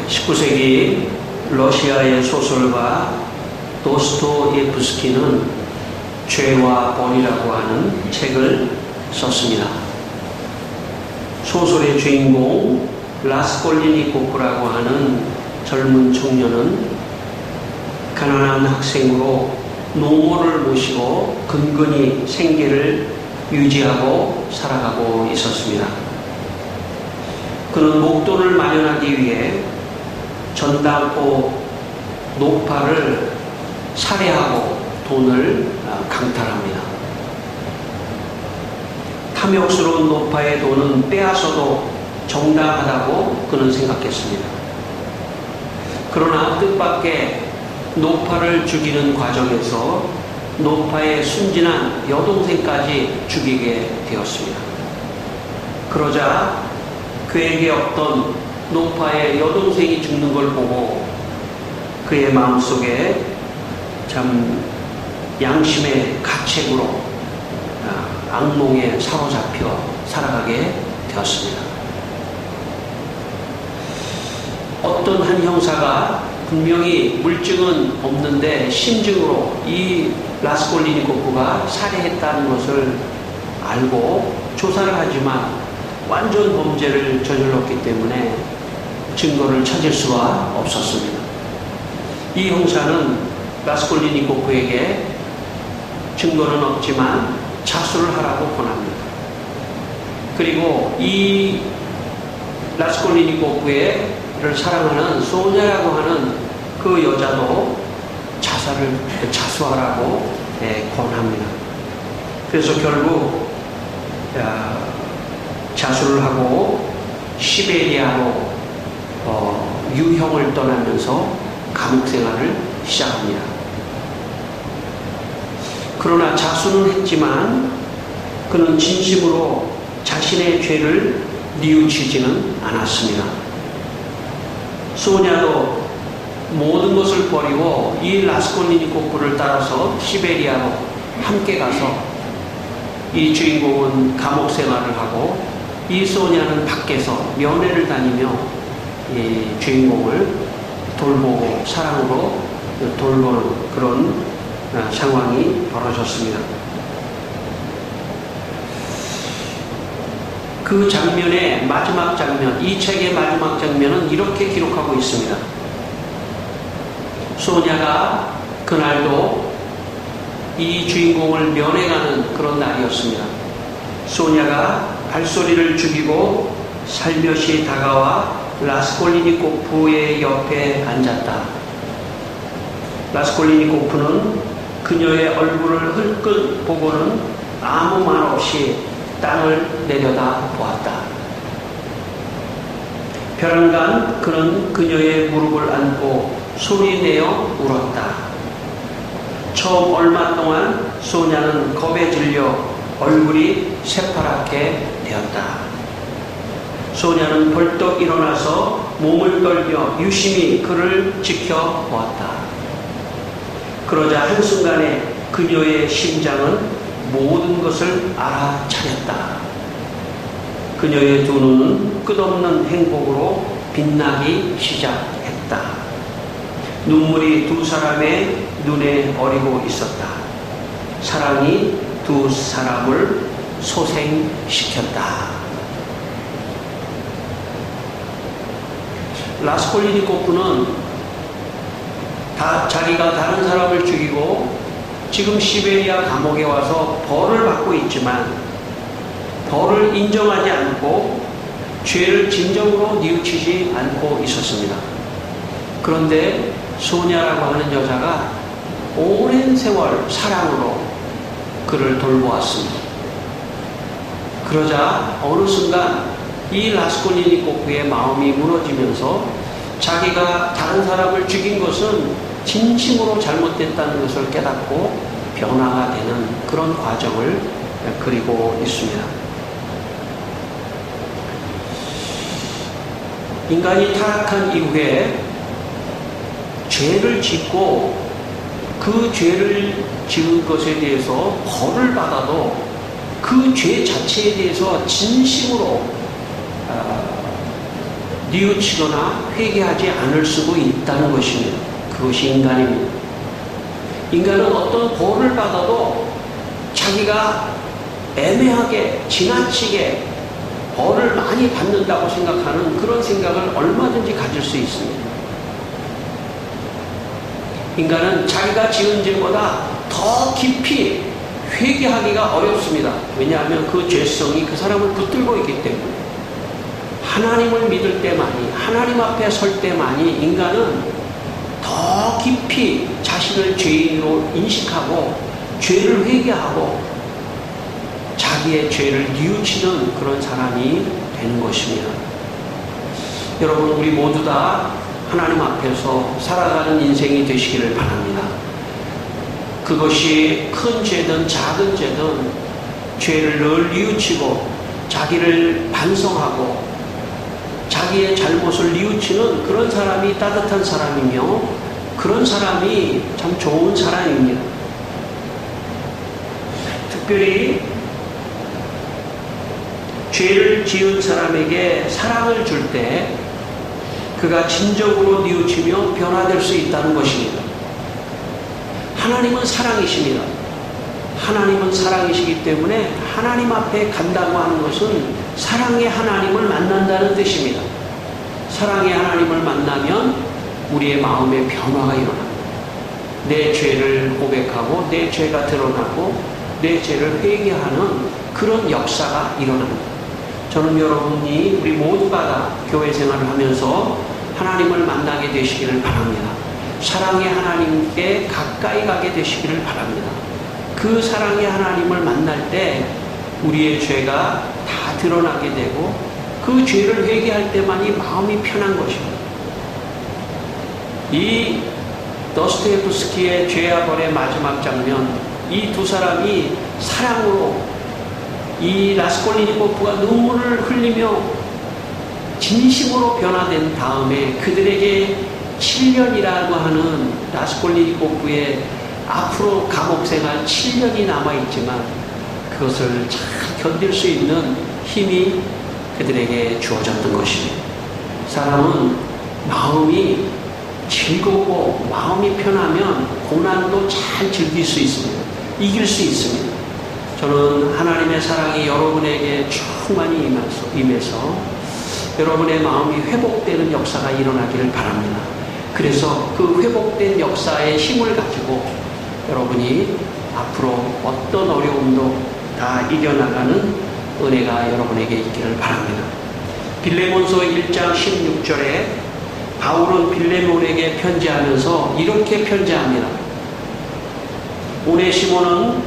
19세기 러시아의 소설가 도스토예프스키는 죄와 벌이라고 하는 책을 썼습니다. 소설의 주인공 라스콜리니코프라고 하는 젊은 청년은 가난한 학생으로 노모를 모시고 근근히 생계를 유지하고 살아가고 있었습니다. 그는 목돈을 마련하기 위해 전당포 노파를 살해하고 돈을 강탈합니다. 탐욕스러운 노파의 돈은 빼앗아도 정당하다고 그는 생각했습니다. 그러나 뜻밖의 노파를 죽이는 과정에서 노파의 순진한 여동생까지 죽이게 되었습니다. 그러자 그에게 없던 노파의 여동생이 죽는 걸 보고 그의 마음속에 참 양심의 가책으로 악몽에 사로잡혀 살아가게 되었습니다. 어떤 한 형사가 분명히 물증은 없는데 심증으로 이 라스콜리니코프가 살해했다는 것을 알고 조사를 하지만 완전 범죄를 저질렀기 때문에 증거를 찾을 수가 없었습니다. 이 형사는 라스콜리니코프에게 증거는 없지만 자수를 하라고 권합니다. 그리고 이 라스콜리니코프를 사랑하는 소냐라고 하는 그 여자도 자수하라고 권합니다. 그래서 결국 자수를 하고 시베리아로 유형을 떠나면서 감옥 생활을 시작합니다. 그러나 자수는 했지만 그는 진심으로 자신의 죄를 뉘우치지는 않았습니다. 소냐도 모든 것을 버리고 이 라스콜리니코프를 따라서 시베리아로 함께 가서 이 주인공은 감옥 생활을 하고 이 소냐는 밖에서 면회를 다니며 이 주인공을 돌보고 사랑으로 돌보는 그런 상황이 벌어졌습니다. 그 장면의 마지막 장면, 이 책의 마지막 장면은 이렇게 기록하고 있습니다. 소냐가 그날도 이 주인공을 면회가는 그런 날이었습니다. 소냐가 발소리를 죽이고 살며시 다가와 라스콜리니코프의 옆에 앉았다. 라스콜리니코프는 그녀의 얼굴을 흘끗 보고는 아무 말 없이 땅을 내려다 보았다. 벼랑간 그는 그녀의 무릎을 안고 소리내어 울었다. 처음 얼마 동안 소냐는 겁에 질려 얼굴이 새파랗게 되었다. 소냐는 벌떡 일어나서 몸을 떨며 유심히 그를 지켜보았다. 그러자 한순간에 그녀의 심장은 모든 것을 알아차렸다. 그녀의 두 눈은 끝없는 행복으로 빛나기 시작했다. 눈물이 두 사람의 눈에 어리고 있었다. 사랑이 두 사람을 소생시켰다. 라스콜리니코프는 자기가 다른 사람을 죽이고 지금 시베리아 감옥에 와서 벌을 받고 있지만 벌을 인정하지 않고 죄를 진정으로 뉘우치지 않고 있었습니다. 그런데 소냐라고 하는 여자가 오랜 세월 사랑으로 그를 돌보았습니다. 그러자 어느 순간 이 라스콜리니코프의 마음이 무너지면서 자기가 다른 사람을 죽인 것은 진심으로 잘못됐다는 것을 깨닫고 변화가 되는 그런 과정을 그리고 있습니다. 인간이 타락한 이후에 죄를 짓고 그 죄를 지은 것에 대해서 벌을 받아도 그 죄 자체에 대해서 진심으로 뉘우치거나 회개하지 않을 수도 있다는 것입니다. 그것이 인간입니다. 인간은 어떤 벌을 받아도 자기가 애매하게 지나치게 벌을 많이 받는다고 생각하는 그런 생각을 얼마든지 가질 수 있습니다. 인간은 자기가 지은 죄보다 더 깊이 회개하기가 어렵습니다. 왜냐하면 그 죄성이 그 사람을 붙들고 있기 때문에. 하나님을 믿을 때만이, 하나님 앞에 설 때만이 인간은 더 깊이 자신을 죄인으로 인식하고 죄를 회개하고 자기의 죄를 뉘우치는 그런 사람이 되는 것입니다. 여러분, 우리 모두 다 하나님 앞에서 살아가는 인생이 되시기를 바랍니다. 그것이 큰 죄든 작은 죄든 죄를 늘 뉘우치고 자기를 반성하고 자기의 잘못을 뉘우치는 그런 사람이 따뜻한 사람이며 그런 사람이 참 좋은 사람입니다. 특별히 죄를 지은 사람에게 사랑을 줄 때 그가 진정으로 뉘우치며 변화될 수 있다는 것입니다. 하나님은 사랑이십니다. 하나님은 사랑이시기 때문에 하나님 앞에 간다고 하는 것은 사랑의 하나님을 만난다는 뜻입니다. 사랑의 하나님을 만나면 우리의 마음에 변화가 일어납니다. 내 죄를 고백하고 내 죄가 드러나고 내 죄를 회개하는 그런 역사가 일어납니다. 저는 여러분이 우리 모두가 다 교회 생활을 하면서 하나님을 만나게 되시기를 바랍니다. 사랑의 하나님께 가까이 가게 되시기를 바랍니다. 그 사랑의 하나님을 만날 때 우리의 죄가 다 드러나게 되고 그 죄를 회개할 때만이 마음이 편한 것입니다. 이 도스토옙스키의 죄와 벌의 마지막 장면, 이 두 사람이 사랑으로 이 라스콜리니코프가 눈물을 흘리며 진심으로 변화된 다음에 그들에게 7년이라고 하는 라스콜리니코프의 앞으로 감옥생활 7년이 남아있지만 그것을 잘 견딜 수 있는 힘이 그들에게 주어졌던 것입니다. 사람은 마음이 즐겁고 마음이 편하면 고난도 잘 즐길 수 있습니다. 이길 수 있습니다. 저는 하나님의 사랑이 여러분에게 충만히 임해서 여러분의 마음이 회복되는 역사가 일어나기를 바랍니다. 그래서 그 회복된 역사의 힘을 가지고 여러분이 앞으로 어떤 어려움도 다 이겨나가는 은혜가 여러분에게 있기를 바랍니다. 빌레몬서 1장 16절에 바울은 빌레몬에게 편지하면서 이렇게 편지합니다. 오네시모는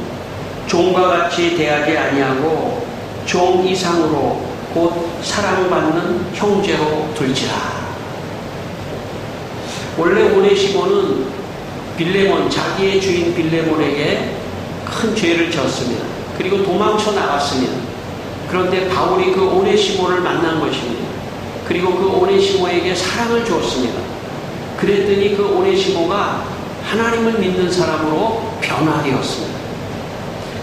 종과 같이 대하지 아니하고 종 이상으로 곧 사랑받는 형제로 둘지라. 원래 오네시모는 빌레몬, 자기의 주인 빌레몬에게 큰 죄를 졌습니다. 그리고 도망쳐 나갔습니다. 그런데 바울이 그 오네시모를 만난 것입니다. 그리고 그 오네시모에게 사랑을 주었습니다. 그랬더니 그 오네시모가 하나님을 믿는 사람으로 변화되었습니다.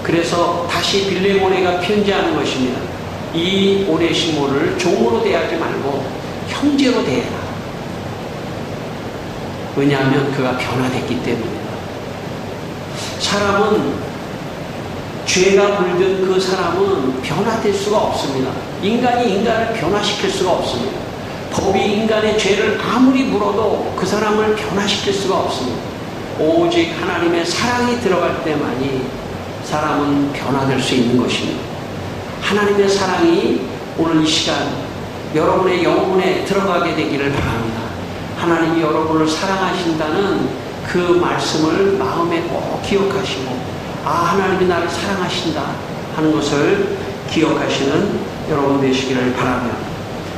그래서 다시 빌레몬에게 편지하는 것입니다. 이 오네시모를 종으로 대하지 말고 형제로 대해라. 왜냐하면 그가 변화됐기 때문입니다. 사람은 죄가 물든 그 사람은 변화될 수가 없습니다. 인간이 인간을 변화시킬 수가 없습니다. 법이 인간의 죄를 아무리 물어도 그 사람을 변화시킬 수가 없습니다. 오직 하나님의 사랑이 들어갈 때만이 사람은 변화될 수 있는 것입니다. 하나님의 사랑이 오늘 이 시간 여러분의 영혼에 들어가게 되기를 바랍니다. 하나님이 여러분을 사랑하신다는 그 말씀을 마음에 꼭 기억하시고 하나님이 나를 사랑하신다 하는 것을 기억하시는 여러분 되시기를 바랍니다.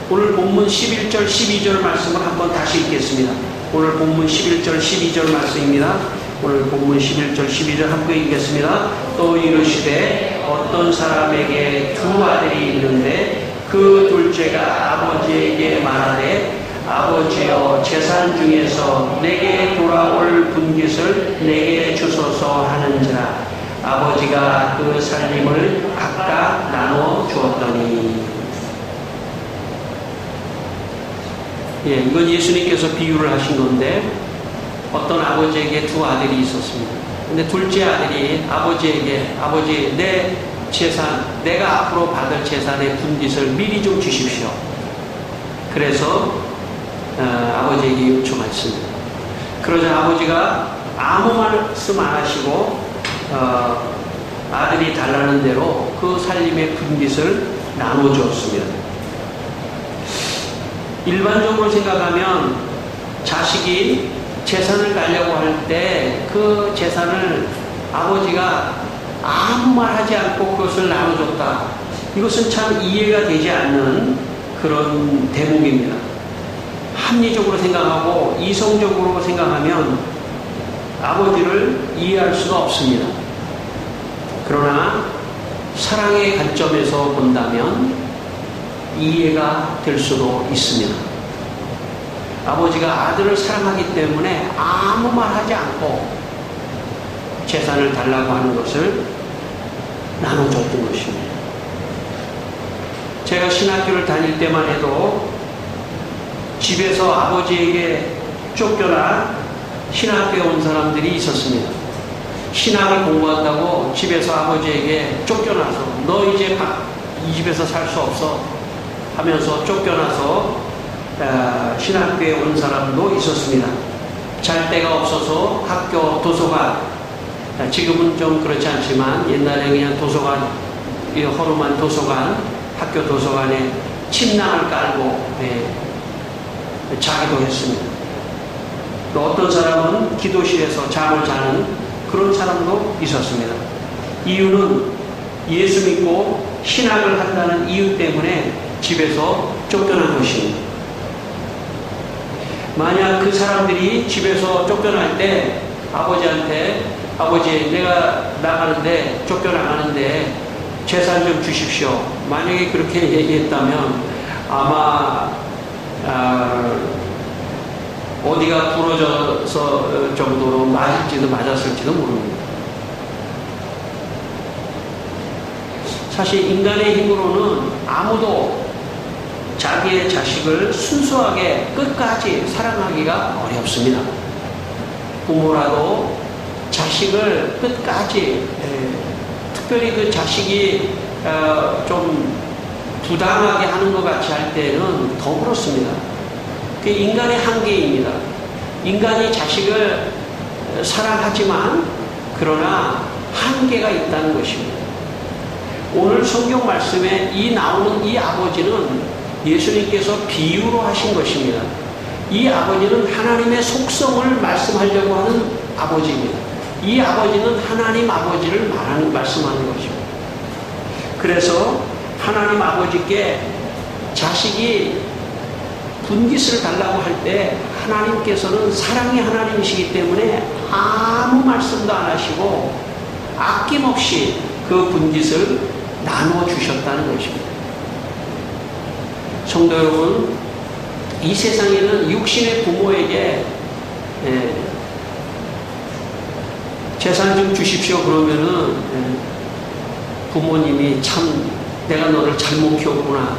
오늘 본문 11절 12절 말씀을 한번 다시 읽겠습니다. 오늘 본문 11절 12절 말씀입니다. 오늘 본문 11절 12절 함께 읽겠습니다. 또 이르시되 어떤 사람에게 두 아들이 있는데 그 둘째가 아버지에게 말하되 아버지여 재산 중에서 내게 돌아올 분깃을 내게 주소서 하는지라. 아버지가 그 살림을 각각 나눠 주었더니. 예, 이건 예수님께서 비유를 하신 건데 어떤 아버지에게 두 아들이 있었습니다. 근데 둘째 아들이 아버지에게 아버지 내 재산 내가 앞으로 받을 재산의 분깃을 미리 좀 주십시오. 그래서 아버지에게 요청했습니다. 그러자 아버지가 아무 말씀 안 하시고 아들이 달라는 대로 그 살림의 분깃을 나눠주었습니다. 일반적으로 생각하면 자식이 재산을 가려고 할 때 그 재산을 아버지가 아무 말 하지 않고 그것을 나눠줬다. 이것은 참 이해가 되지 않는 그런 대목입니다. 합리적으로 생각하고 이성적으로 생각하면 아버지를 이해할 수가 없습니다. 그러나 사랑의 관점에서 본다면 이해가 될 수도 있습니다. 아버지가 아들을 사랑하기 때문에 아무 말 하지 않고 재산을 달라고 하는 것을 나눠줬던 것입니다. 제가 신학교를 다닐 때만 해도 집에서 아버지에게 쫓겨나 신학교에 온 사람들이 있었습니다. 신학을 공부한다고 집에서 아버지에게 쫓겨나서 너 이제 이 집에서 살 수 없어 하면서 쫓겨나서 신학교에 온 사람도 있었습니다. 잘 데가 없어서 학교 도서관, 지금은 좀 그렇지 않지만 옛날에 그냥 도서관, 허름한 도서관, 학교 도서관에 침낭을 깔고 자기도 했습니다. 또 어떤 사람은 기도실에서 잠을 자는 그런 사람도 있었습니다. 이유는 예수 믿고 신학을 한다는 이유 때문에 집에서 쫓겨난 것입니다. 만약 그 사람들이 집에서 쫓겨날 때 아버지한테 아버지 내가 나가는데 쫓겨나가는데 재산 좀 주십시오. 만약에 그렇게 얘기했다면 아마 어디가 부러져서 정도로 맞았을지도 모릅니다. 사실 인간의 힘으로는 아무도 자기의 자식을 순수하게 끝까지 사랑하기가 어렵습니다. 부모라도 자식을 끝까지 특별히 그 자식이 좀 부당하게 하는 것 같이 할 때는 더 그렇습니다. 그게 인간의 한계입니다. 인간이 자식을 사랑하지만 그러나 한계가 있다는 것입니다. 오늘 성경 말씀에 나오는 이 아버지는 예수님께서 비유로 하신 것입니다. 이 아버지는 하나님의 속성을 말씀하려고 하는 아버지입니다. 이 아버지는 하나님 아버지를 말씀하는 것입니다. 그래서 하나님 아버지께 자식이 분깃을 달라고 할 때 하나님께서는 사랑의 하나님이시기 때문에 아무 말씀도 안 하시고 아낌없이 그 분깃을 나누어 주셨다는 것입니다. 성도 여러분, 이 세상에는 육신의 부모에게 재산 좀 주십시오 그러면은 부모님이 참 내가 너를 잘못 키웠구나.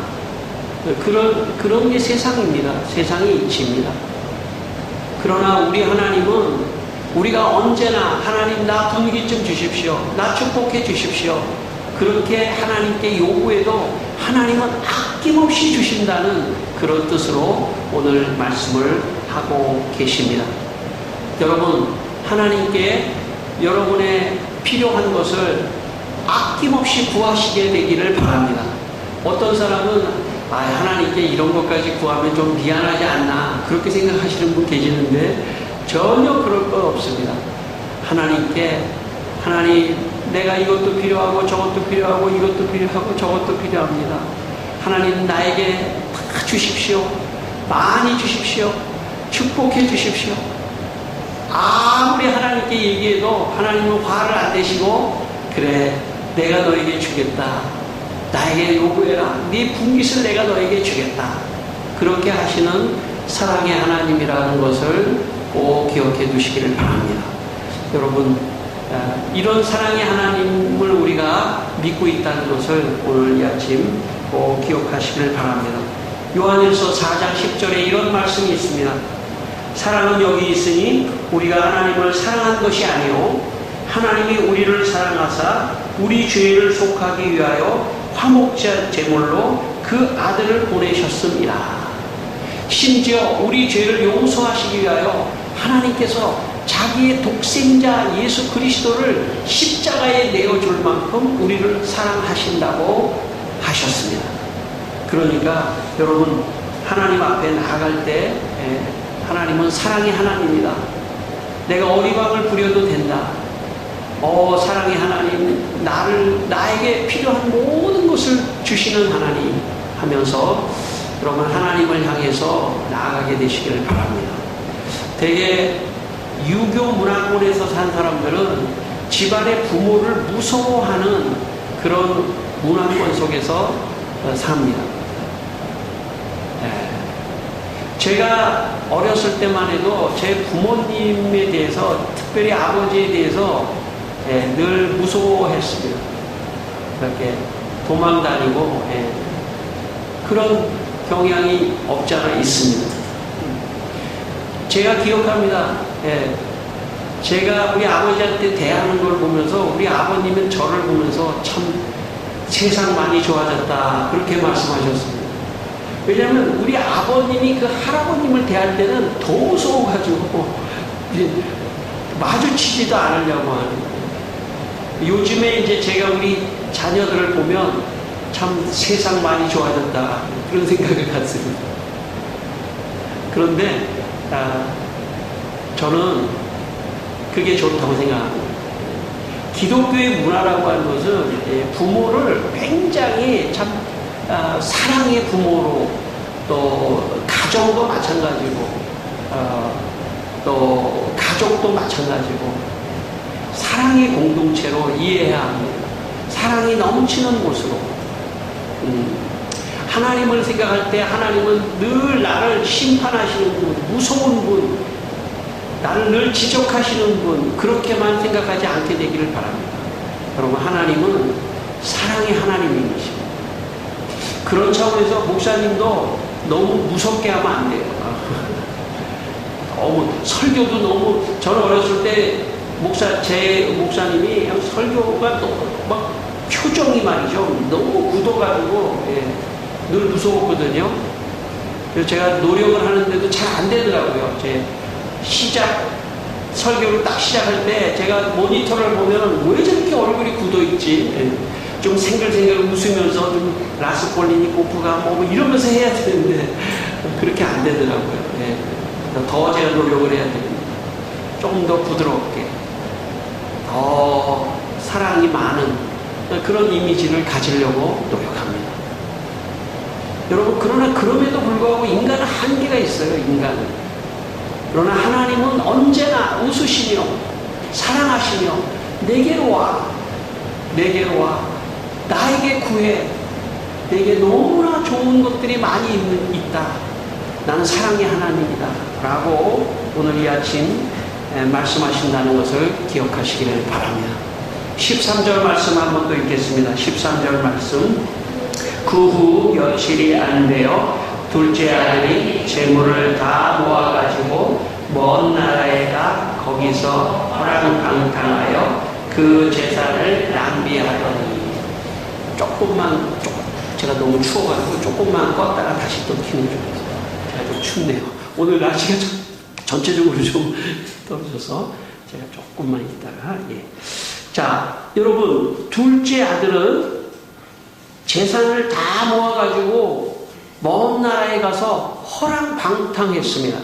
그런 게 세상입니다. 세상의 이치입니다. 그러나 우리 하나님은 우리가 언제나 하나님 나 분깃 좀 주십시오. 나 축복해 주십시오. 그렇게 하나님께 요구해도 하나님은 아낌없이 주신다는 그런 뜻으로 오늘 말씀을 하고 계십니다. 여러분, 하나님께 여러분의 필요한 것을 아낌없이 구하시게 되기를 바랍니다. 어떤 사람은 하나님께 이런 것까지 구하면 좀 미안하지 않나 그렇게 생각하시는 분 계시는데 전혀 그럴 것 없습니다. 하나님께 하나님 내가 이것도 필요하고 저것도 필요하고 이것도 필요하고 저것도 필요합니다. 하나님 나에게 다 주십시오. 많이 주십시오. 축복해 주십시오. 아무리 하나님께 얘기해도 하나님은 화를 안 내시고 그래 내가 너에게 주겠다. 나에게 요구해라. 네 분깃을 내가 너에게 주겠다. 그렇게 하시는 사랑의 하나님이라는 것을 꼭 기억해 두시기를 바랍니다. 여러분, 이런 사랑의 하나님을 우리가 믿고 있다는 것을 오늘 이 아침 꼭 기억하시기를 바랍니다. 요한일서 4장 10절에 이런 말씀이 있습니다. 사랑은 여기 있으니 우리가 하나님을 사랑한 것이 아니요 하나님이 우리를 사랑하사 우리 죄를 속하기 위하여 화목제 제물로 그 아들을 보내셨습니다. 심지어 우리 죄를 용서하시기 위하여 하나님께서 자기의 독생자 예수 그리스도를 십자가에 내어줄 만큼 우리를 사랑하신다고 하셨습니다. 그러니까 여러분, 하나님 앞에 나아갈 때 하나님은 사랑의 하나님이다. 내가 어리광을 부려도 된다. 사랑의 하나님, 나에게 필요한 모든 것을 주시는 하나님 하면서 여러분, 하나님을 향해서 나아가게 되시기를 바랍니다. 되게 유교 문화권에서 산 사람들은 집안의 부모를 무서워하는 그런 문화권 속에서 삽니다. 제가 어렸을 때만 해도 제 부모님에 대해서, 특별히 아버지에 대해서 늘 무서워했습니다. 그렇게 도망다니고 그런 경향이 없지 않아 있습니다. 제가 기억합니다. 제가 우리 아버지한테 대하는 걸 보면서 우리 아버님은 저를 보면서 참 세상 많이 좋아졌다 그렇게 말씀하셨습니다. 왜냐하면 우리 아버님이 그 할아버님을 대할 때는 더 무서워가지고 마주치지도 않으려고 하는 거예요. 요즘에 이제 제가 우리 자녀들을 보면 참 세상 많이 좋아졌다 그런 생각을 갖습니다. 그런데 저는 그게 좋다고 생각합니다. 기독교의 문화라고 하는 것은 부모를 굉장히 참 사랑의 부모로, 또 가정도 마찬가지고 또 가족도 마찬가지고 사랑의 공동체로 이해해야 합니다. 사랑이 넘치는 곳으로. 하나님을 생각할 때 하나님은 늘 나를 심판하시는 분, 무서운 분, 나를 늘 지적하시는 분, 그렇게만 생각하지 않게 되기를 바랍니다. 여러분, 하나님은 사랑의 하나님이십니다. 그런 차원에서 목사님도 너무 무섭게 하면 안 돼요. 너무 설교도 너무, 저는 어렸을 때 제 목사님이 설교가 너무 막 표정이 말이죠, 너무 굳어가지고 늘 무서웠거든요. 그래서 제가 노력을 하는데도 잘 안 되더라고요. 제 설교를 딱 시작할 때 제가 모니터를 보면 왜 저렇게 얼굴이 굳어있지? 좀 생글생글 웃으면서 좀 라스폴리니코프가 뭐 이러면서 해야 되는데 그렇게 안 되더라고요. 더 제가 노력을 해야 됩니다. 좀 더 부드럽게, 더 사랑이 많은 그런 이미지를 가지려고 노력합니다. 여러분, 그러나 그럼에도 불구하고 인간은 한계가 있어요. 인간은. 그러나 하나님은 언제나 웃으시며 사랑하시며 내게로 와, 나에게 구해, 내게 너무나 좋은 것들이 많이 있다, 나는 사랑의 하나님이다 라고 오늘 이 아침 말씀하신다는 것을 기억하시기를 바랍니다. 13절 말씀 한 번 더 읽겠습니다. 13절 말씀. 그 후 며칠이 안 되어 둘째 아들이 재물을 다 모아가지고 먼 나라에 가 거기서 허랑방탕하여 그 재산을 낭비하더니. 제가 너무 추워가지고 조금만 껐다가 다시 또 키는 중이었어요. 제가 좀 춥네요. 오늘 날씨가 전체적으로 좀 떨어져서 제가 조금만 있다가. 자, 여러분, 둘째 아들은 재산을 다 모아가지고 먼 나라에 가서 허랑방탕했습니다.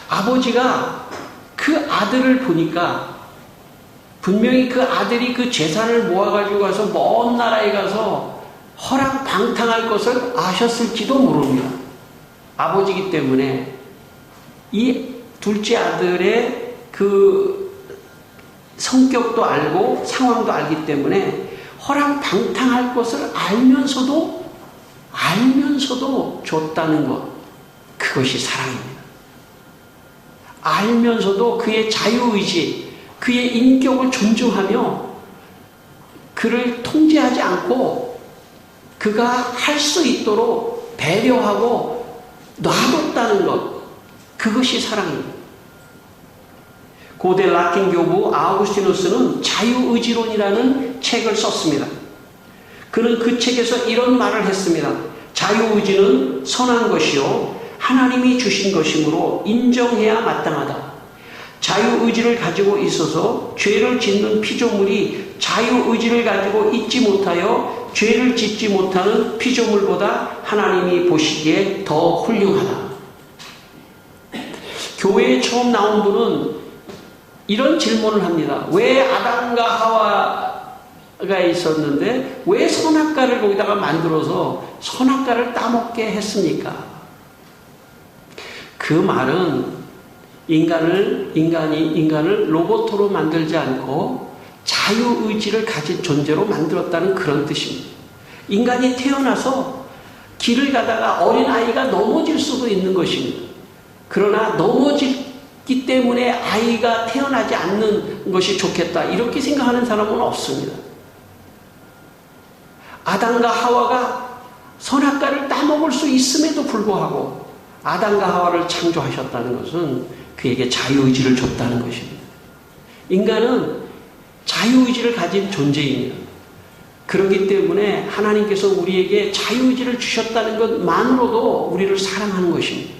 아버지가 그 아들을 보니까 분명히 그 아들이 그 재산을 모아가지고 가서 먼 나라에 가서 허랑방탕할 것을 아셨을지도 모릅니다. 아버지이기 때문에 이 둘째 아들의 그 성격도 알고 상황도 알기 때문에 허랑방탕할 것을 알면서도 줬다는 것, 그것이 사랑입니다. 알면서도 그의 자유의지, 그의 인격을 존중하며 그를 통제하지 않고 그가 할 수 있도록 배려하고 놔뒀다는 것, 그것이 사랑입니다. 고대 라틴 교부 아우구스티누스는 자유의지론이라는 책을 썼습니다. 그는 그 책에서 이런 말을 했습니다. 자유의지는 선한 것이요 하나님이 주신 것이므로 인정해야 마땅하다. 자유의지를 가지고 있어서 죄를 짓는 피조물이 자유의지를 가지고 있지 못하여 죄를 짓지 못하는 피조물보다 하나님이 보시기에 더 훌륭하다. 교회에 처음 나온 분은 이런 질문을 합니다. 왜 아담과 하와가 있었는데 왜 선악과를 거기다가 만들어서 선악과를 따먹게 했습니까? 그 말은 인간을 로봇으로 만들지 않고 자유의지를 가진 존재로 만들었다는 그런 뜻입니다. 인간이 태어나서 길을 가다가 어린아이가 넘어질 수도 있는 것입니다. 그러나 넘어지기 때문에 아이가 태어나지 않는 것이 좋겠다 이렇게 생각하는 사람은 없습니다. 아담과 하와가 선악과를 따먹을 수 있음에도 불구하고 아담과 하와를 창조하셨다는 것은 그에게 자유의지를 줬다는 것입니다. 인간은 자유의지를 가진 존재입니다. 그렇기 때문에 하나님께서 우리에게 자유의지를 주셨다는 것만으로도 우리를 사랑하는 것입니다.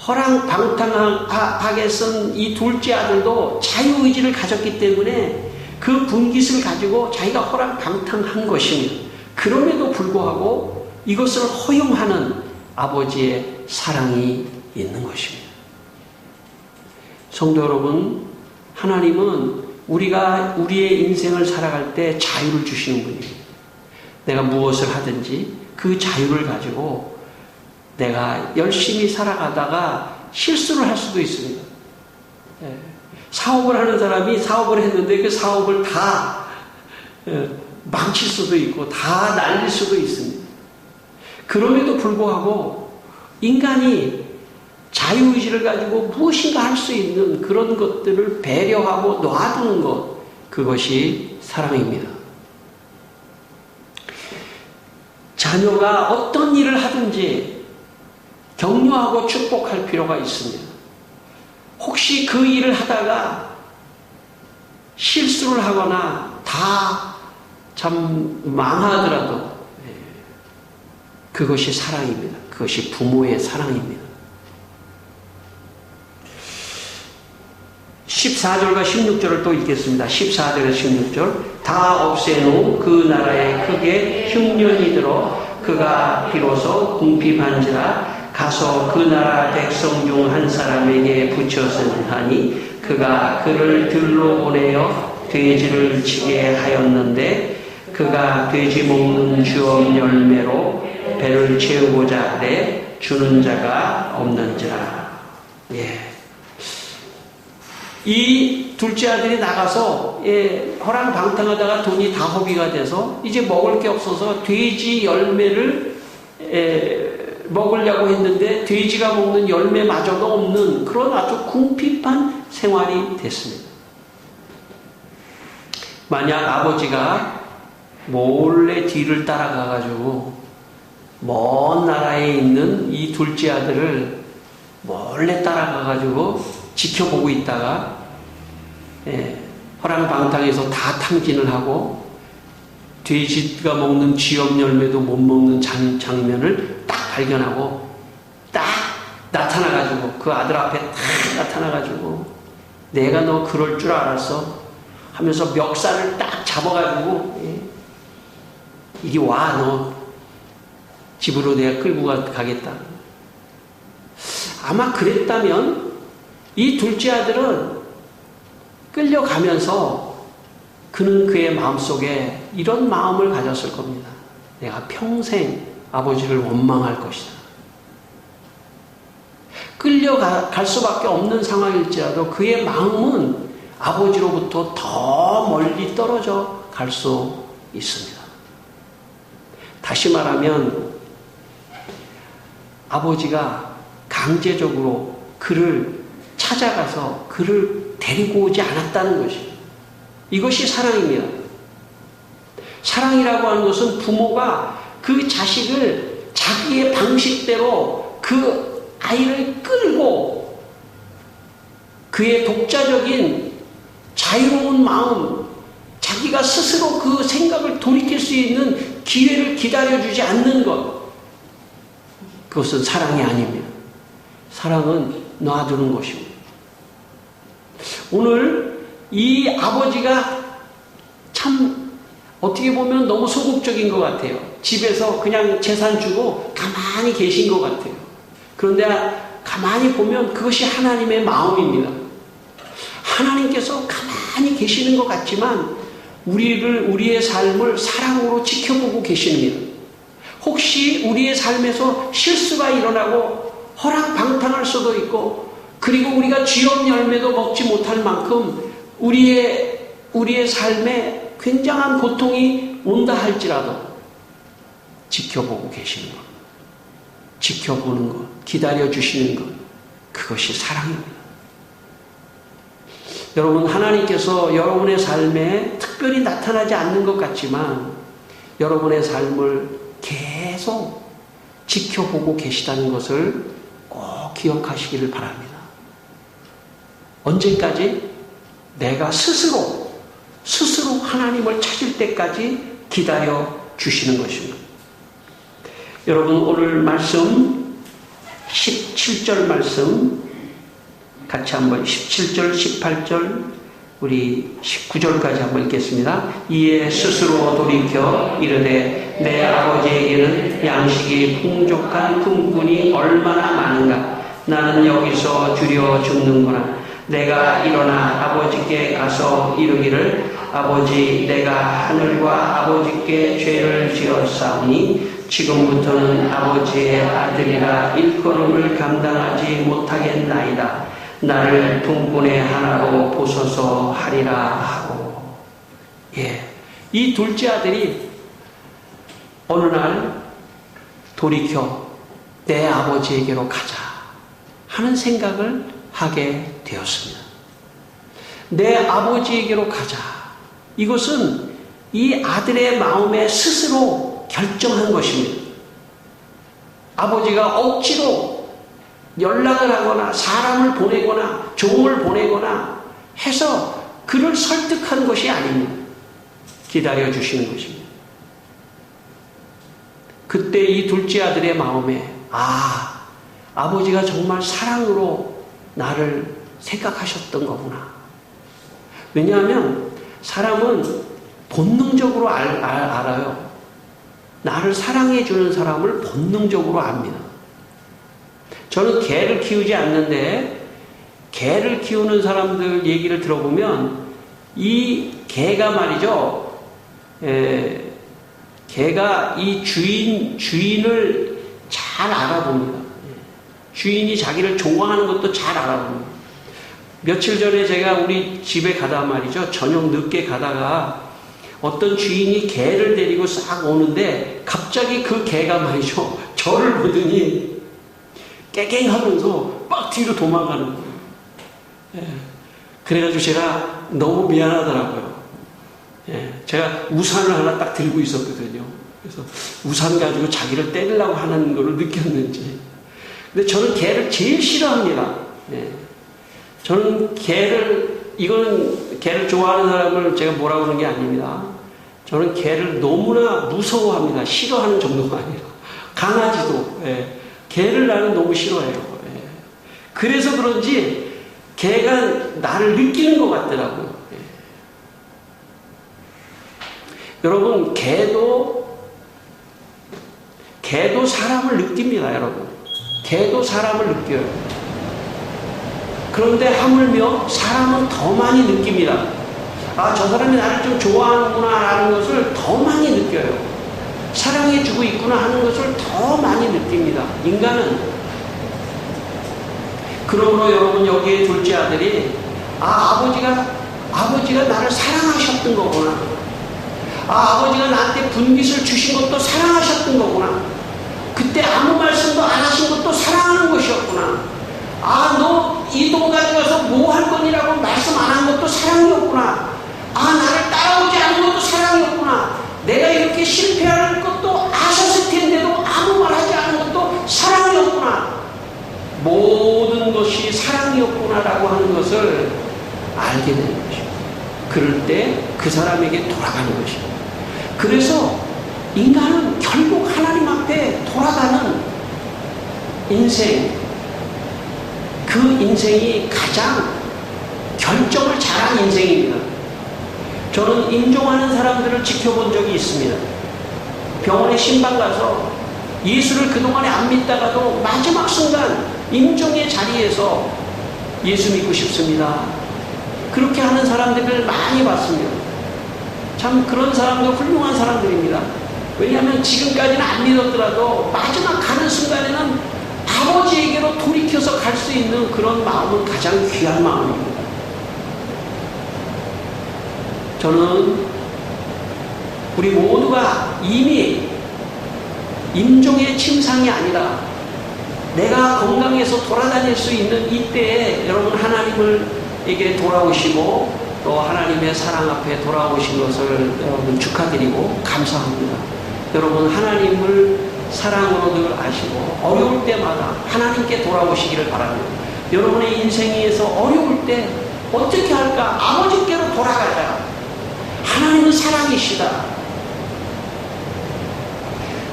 허랑방탕하게 쓴 이 둘째 아들도 자유의지를 가졌기 때문에 그 분깃을 가지고 자기가 허랑방탕한 것입니다. 그럼에도 불구하고 이것을 허용하는 아버지의 사랑이 있는 것입니다. 성도 여러분, 하나님은 우리가 우리의 인생을 살아갈 때 자유를 주시는 분입니다. 내가 무엇을 하든지 그 자유를 가지고 내가 열심히 살아가다가 실수를 할 수도 있습니다. 사업을 하는 사람이 사업을 했는데 그 사업을 다 망칠 수도 있고 다 날릴 수도 있습니다. 그럼에도 불구하고 인간이 자유의지를 가지고 무엇인가 할 수 있는 그런 것들을 배려하고 놔두는 것, 그것이 사랑입니다. 자녀가 어떤 일을 하든지 격려하고 축복할 필요가 있습니다. 혹시 그 일을 하다가 실수를 하거나 다 참 망하더라도 그것이 사랑입니다. 그것이 부모의 사랑입니다. 14절과 16절을 또 읽겠습니다. 14절과 16절. 다 없애놓은 그 나라에 크게 흉년이 들어 그가 비로소 궁핍한지라 가서 그 나라 백성 중 한 사람에게 붙였은 하니 그가 그를 들로 보내어 돼지를 치게 하였는데 그가 돼지 먹는 주업 열매로 배를 채우고자 하되 주는 자가 없는지라. 이 둘째 아들이 나가서 허랑방탕하다가 돈이 다 허비가 돼서 이제 먹을 게 없어서 돼지 열매를 먹으려고 했는데 돼지가 먹는 열매마저도 없는 그런 아주 궁핍한 생활이 됐습니다. 만약 아버지가 몰래 뒤를 따라가가지고 먼 나라에 있는 이 둘째 아들을 몰래 따라가가지고 지켜보고 있다가 허랑방탕해서 다 탕진을 하고 돼지가 먹는 쥐업 열매도 못 먹는 장면을 딱 발견하고 딱 나타나가지고 그 아들 앞에 딱 나타나가지고 내가 너 그럴 줄 알았어 하면서 멱살을 딱 잡아가지고 이리 와, 너 집으로 내가 끌고 가겠다. 아마 그랬다면 이 둘째 아들은 끌려가면서 그는 그의 마음속에 이런 마음을 가졌을 겁니다. 내가 평생 아버지를 원망할 것이다. 끌려갈 수밖에 없는 상황일지라도 그의 마음은 아버지로부터 더 멀리 떨어져 갈 수 있습니다. 다시 말하면 아버지가 강제적으로 그를 찾아가서 그를 데리고 오지 않았다는 것입니다. 이것이 사랑입니다. 사랑이라고 하는 것은 부모가 그 자식을 자기의 방식대로 그 아이를 끌고 그의 독자적인 자유로운 마음, 자기가 스스로 그 생각을 돌이킬 수 있는 기회를 기다려주지 않는 것, 그것은 사랑이 아닙니다. 사랑은 놔두는 것입니다. 오늘 이 아버지가 참 어떻게 보면 너무 소극적인 것 같아요. 집에서 그냥 재산 주고 가만히 계신 것 같아요. 그런데 가만히 보면 그것이 하나님의 마음입니다. 하나님께서 가만히 계시는 것 같지만 우리의 삶을 사랑으로 지켜보고 계십니다. 혹시 우리의 삶에서 실수가 일어나고 허락방탕할 수도 있고, 그리고 우리가 쥐업 열매도 먹지 못할 만큼 우리의 삶에 굉장한 고통이 온다 할지라도 지켜보고 계시는 것, 지켜보는 것, 기다려주시는 것, 그것이 사랑입니다. 여러분, 하나님께서 여러분의 삶에 특별히 나타나지 않는 것 같지만 여러분의 삶을 계속 지켜보고 계시다는 것을 꼭 기억하시기를 바랍니다. 언제까지? 내가 스스로 하나님을 찾을 때까지 기다려 주시는 것입니다. 여러분, 오늘 말씀 17절 말씀 같이 한번 17절, 18절, 우리 19절까지 한번 읽겠습니다. 이에 스스로 돌이켜 이르되 내 아버지에게는 양식이 풍족한 품꾼이 얼마나 많은가. 나는 여기서 주려 죽는구나. 내가 일어나 아버지께 가서 이르기를 아버지, 내가 하늘과 아버지께 죄를 지었사오니 지금부터는 아버지의 아들이라 일컬음을 감당하지 못하겠나이다. 나를 품꾼의 하나로 보소서 하리라 하고. 이 둘째 아들이 어느 날 돌이켜 내 아버지에게로 가자 하는 생각을 하게 되었습니다. 내 아버지에게로 가자. 이것은 이 아들의 마음에 스스로 결정한 것입니다. 아버지가 억지로 연락을 하거나 사람을 보내거나 종을 보내거나 해서 그를 설득한 것이 아닙니다. 기다려주시는 것입니다. 그때 이 둘째 아들의 마음에 아버지가 정말 사랑으로 나를 생각하셨던 거구나. 왜냐하면 사람은 본능적으로 알아요. 나를 사랑해 주는 사람을 본능적으로 압니다. 저는 개를 키우지 않는데 개를 키우는 사람들 얘기를 들어보면 이 개가 말이죠. 개가 이 주인을 잘 알아봅니다. 주인이 자기를 좋아하는 것도 잘 알아봅니다. 며칠 전에 제가 우리 집에 가다 말이죠. 저녁 늦게 가다가 어떤 주인이 개를 데리고 싹 오는데 갑자기 그 개가 말이죠. 저를 보더니 깨갱하면서 막 뒤로 도망가는 거예요. 그래가지고 제가 너무 미안하더라고요. 제가 우산을 하나 딱 들고 있었거든요. 그래서 우산 가지고 자기를 때리려고 하는 걸 느꼈는지. 근데 저는 개를 제일 싫어합니다. 저는 이거는 개를 좋아하는 사람을 제가 뭐라고 하는 게 아닙니다. 저는 개를 너무나 무서워합니다. 싫어하는 정도가 아니라. 강아지도. 개를 나는 너무 싫어해요. 그래서 그런지 개가 나를 느끼는 것 같더라고요. 여러분, 개도 사람을 느낍니다, 여러분. 개도 사람을 느껴요. 그런데 하물며 사람은 더 많이 느낍니다. 저 사람이 나를 좀 좋아하는구나 라는 것을 더 많이 느껴요. 사랑해주고 있구나 하는 것을 더 많이 느낍니다. 인간은. 그러므로 여러분, 여기에 둘째 아들이 아버지가 나를 사랑하셨던 거구나. 아버지가 나한테 분깃을 주신 것도 사랑하셨던 거구나. 그때 아무 말씀도 안 하신 것도 사랑하는 것이었구나. 너 이 돈 가져가서 뭐 할 거니라고 말씀 안 한 것도 사랑이었구나. 나를 따라오지 않은 것도 사랑이었구나. 내가 이렇게 실패할 것도 아셨을 텐데도 아무 말 하지 않았구나. 있구나라고 하는 것을 알게 되는 것입니다. 그럴 때 그 사람에게 돌아가는 것입니다. 그래서 인간은 결국 하나님 앞에 돌아가는 인생, 그 인생이 가장 결정을 잘한 인생입니다. 저는 임종하는 사람들을 지켜본 적이 있습니다. 병원에 신방 가서 예수를 그동안에 안 믿다가도 마지막 순간 임종의 자리에서 예수 믿고 싶습니다. 그렇게 하는 사람들을 많이 봤습니다. 참 그런 사람도 훌륭한 사람들입니다. 왜냐하면 지금까지는 안 믿었더라도 마지막 가는 순간에는 아버지에게로 돌이켜서 갈 수 있는 그런 마음은 가장 귀한 마음입니다. 저는 우리 모두가 이미 임종의 침상이 아니라 내가 건강해서 돌아다닐 수 있는 이때에 여러분 하나님에게 돌아오시고 또 하나님의 사랑 앞에 돌아오신 것을 여러분 축하드리고 감사합니다. 여러분 하나님을 사랑으로들 아시고 어려울 때마다 하나님께 돌아오시기를 바랍니다. 여러분의 인생에서 어려울 때 어떻게 할까? 아버지께로 돌아가자. 하나님은 사랑이시다.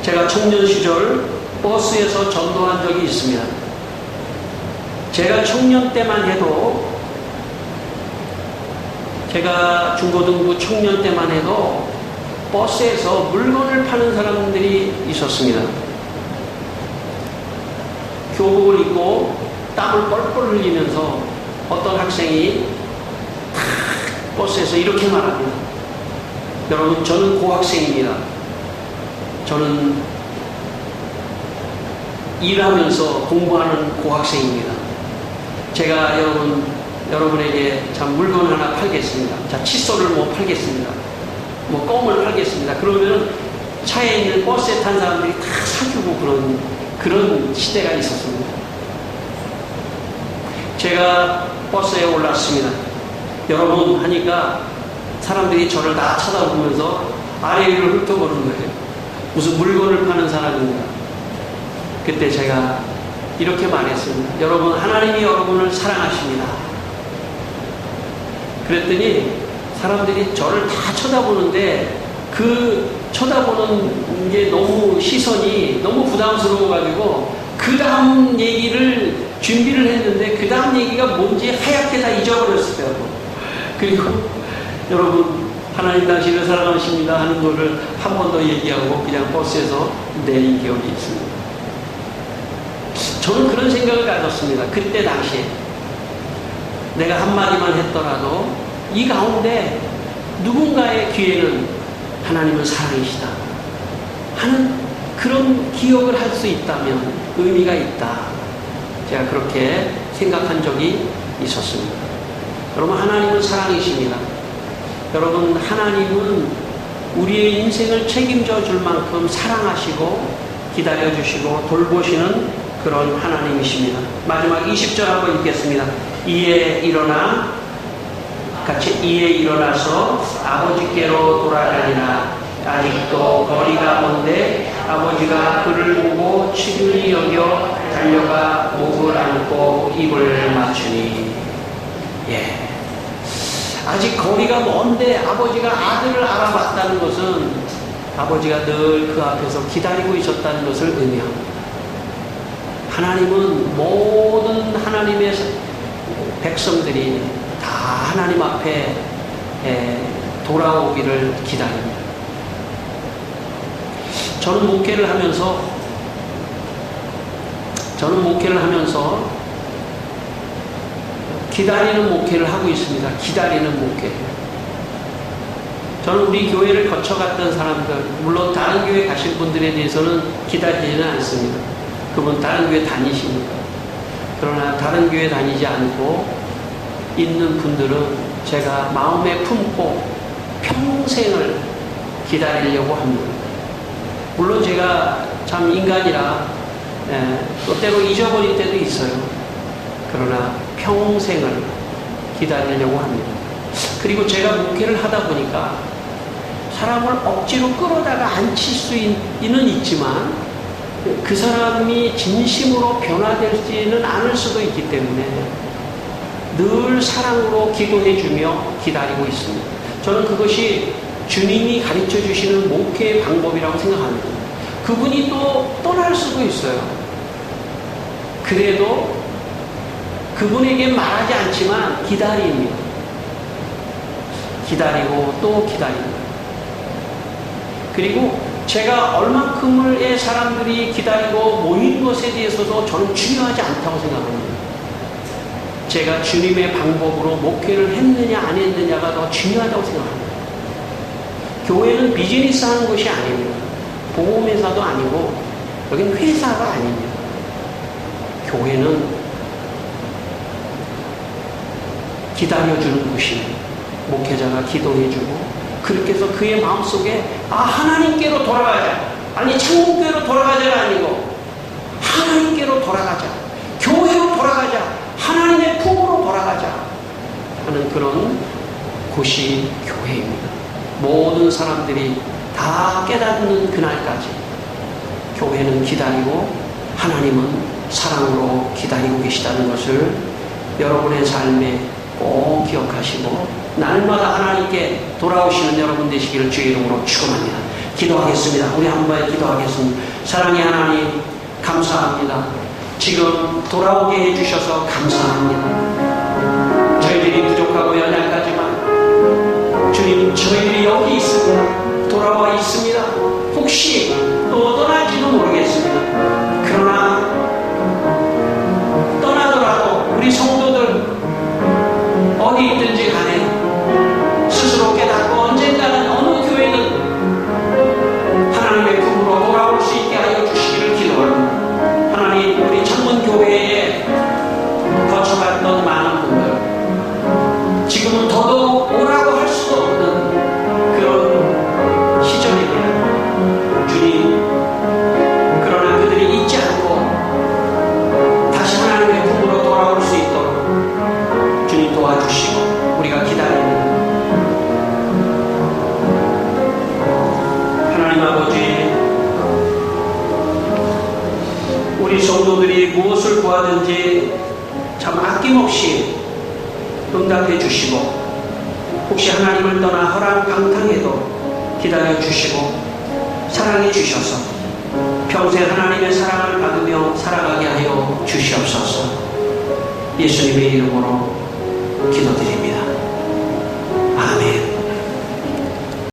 제가 청년 시절 버스에서 전도한 적이 있습니다. 제가 청년 때만 해도 제가 중고등부 청년 때만 해도 버스에서 물건을 파는 사람들이 있었습니다. 교복을 입고 땀을 뻘뻘 흘리면서 어떤 학생이 버스에서 이렇게 말합니다. 여러분, 저는 고학생입니다. 저는 일하면서 공부하는 고학생입니다. 제가 여러분에게 참 물건 하나 팔겠습니다. 자, 칫솔을 뭐 팔겠습니다. 뭐 껌을 팔겠습니다. 그러면 차에 있는 버스에 탄 사람들이 다 사주고 그런 시대가 있었습니다. 제가 버스에 올랐습니다. 여러분 하니까 사람들이 저를 다 쳐다보면서 아래 위를 훑어보는 거예요. 무슨 물건을 파는 사람인가. 그때 제가 이렇게 말했습니다. 여러분, 하나님이 여러분을 사랑하십니다. 그랬더니 사람들이 저를 다 쳐다보는데 그 쳐다보는 게 너무 시선이 너무 부담스러워가지고 그 다음 얘기를 준비를 했는데 그 다음 얘기가 뭔지 하얗게 다 잊어버렸어요. 그리고 여러분, 하나님 당신을 사랑하십니다 하는 거를 한 번 더 얘기하고 그냥 버스에서 내린 기억이 있습니다. 저는 그런 생각을 가졌습니다. 그때 당시에 내가 한마디만 했더라도 이 가운데 누군가의 귀에는 하나님은 사랑이시다 하는 그런 기억을 할 수 있다면 의미가 있다. 제가 그렇게 생각한 적이 있었습니다. 여러분, 하나님은 사랑이십니다. 여러분, 하나님은 우리의 인생을 책임져 줄 만큼 사랑하시고 기다려주시고 돌보시는 그런 하나님이십니다. 마지막 20절 한번 읽겠습니다. 이에 일어나서 아버지께로 돌아가니라. 아직도 거리가 먼데 아버지가 그를 보고 치근히 여겨 달려가 목을 안고 입을 맞추니. 예. 아직 거리가 먼데 아버지가 아들을 알아봤다는 것은 아버지가 늘 그 앞에서 기다리고 있었다는 것을 의미합니다. 하나님은 모든 하나님의 백성들이 다 하나님 앞에 돌아오기를 기다립니다. 저는 목회를 하면서 기다리는 목회를 하고 있습니다. 기다리는 목회. 저는 우리 교회를 거쳐갔던 사람들, 물론 다른 교회 가신 분들에 대해서는 기다리지는 않습니다. 그분 다른 교회 다니십니다. 그러나 다른 교회 다니지 않고 있는 분들은 제가 마음에 품고 평생을 기다리려고 합니다. 물론 제가 참 인간이라 또 때로 잊어버릴 때도 있어요. 그러나 평생을 기다리려고 합니다. 그리고 제가 목회를 하다 보니까 사람을 억지로 끌어다가 앉힐 수는 있지만 그 사람이 진심으로 변화되지는 않을 수도 있기 때문에 늘 사랑으로 기도해주며 기다리고 있습니다. 저는 그것이 주님이 가르쳐 주시는 목회의 방법이라고 생각합니다. 그분이 또 떠날 수도 있어요. 그래도 그분에게 말하지 않지만 기다립니다. 기다리고 또 기다립니다. 그리고 제가 얼만큼의 사람들이 기다리고 모인 것에 대해서도 저는 중요하지 않다고 생각합니다. 제가 주님의 방법으로 목회를 했느냐 안 했느냐가 더 중요하다고 생각합니다. 교회는 비즈니스 하는 것이 아닙니다. 보험회사도 아니고 여기는 회사가 아닙니다. 교회는 기다려주는 곳입니다. 목회자가 기도해주고 그렇게 해서 그의 마음속에 하나님께로 돌아가자. 아니 창문교회로 돌아가자가 아니고 하나님께로 돌아가자. 교회로 돌아가자. 하나님의 품으로 돌아가자 하는 그런 곳이 교회입니다. 모든 사람들이 다 깨닫는 그날까지 교회는 기다리고 하나님은 사랑으로 기다리고 계시다는 것을 여러분의 삶에 꼭 기억하시고 날마다 하나님께 돌아오시는 여러분 되시기를 주의 이름으로 축원합니다. 기도하겠습니다. 우리 한번 기도하겠습니다. 사랑의 하나님 감사합니다. 지금 돌아오게 해주셔서 감사합니다. 저희들이 부족하고 연약하지만 주님 저희들이 여기 있습니다. 돌아와 있습니다. 혹시 또 떠날지도 모르겠습니다. 그러나 떠나더라도 우리 성도들 어디 있든지 간에 스스로 깨닫고 언젠가는 어느 교회든 하나님의 품으로 돌아올 수 있게 하여 주시기를 기도합니다. 하나님 우리 창문교회에 거쳐갔던 많은 분들 지금은 더더욱 오라고 할 수도 없는 그런 시절입니다. 주님 그러나 그들이 잊지 않고 다시 하나님의 품으로 돌아올 수 있도록 주님 도와주시고 우리가 기다립니다. 하나님 아버지 우리 성도들이 무엇을 구하든지 참 아낌없이 응답해 주시고 혹시 하나님을 떠나 허랑방탕해도 기다려 주시고 사랑해 주셔서 평생 하나님의 사랑을 받으며 살아가게 하여 주시옵소서. 예수님의 이름으로 기도드립니다. 아멘.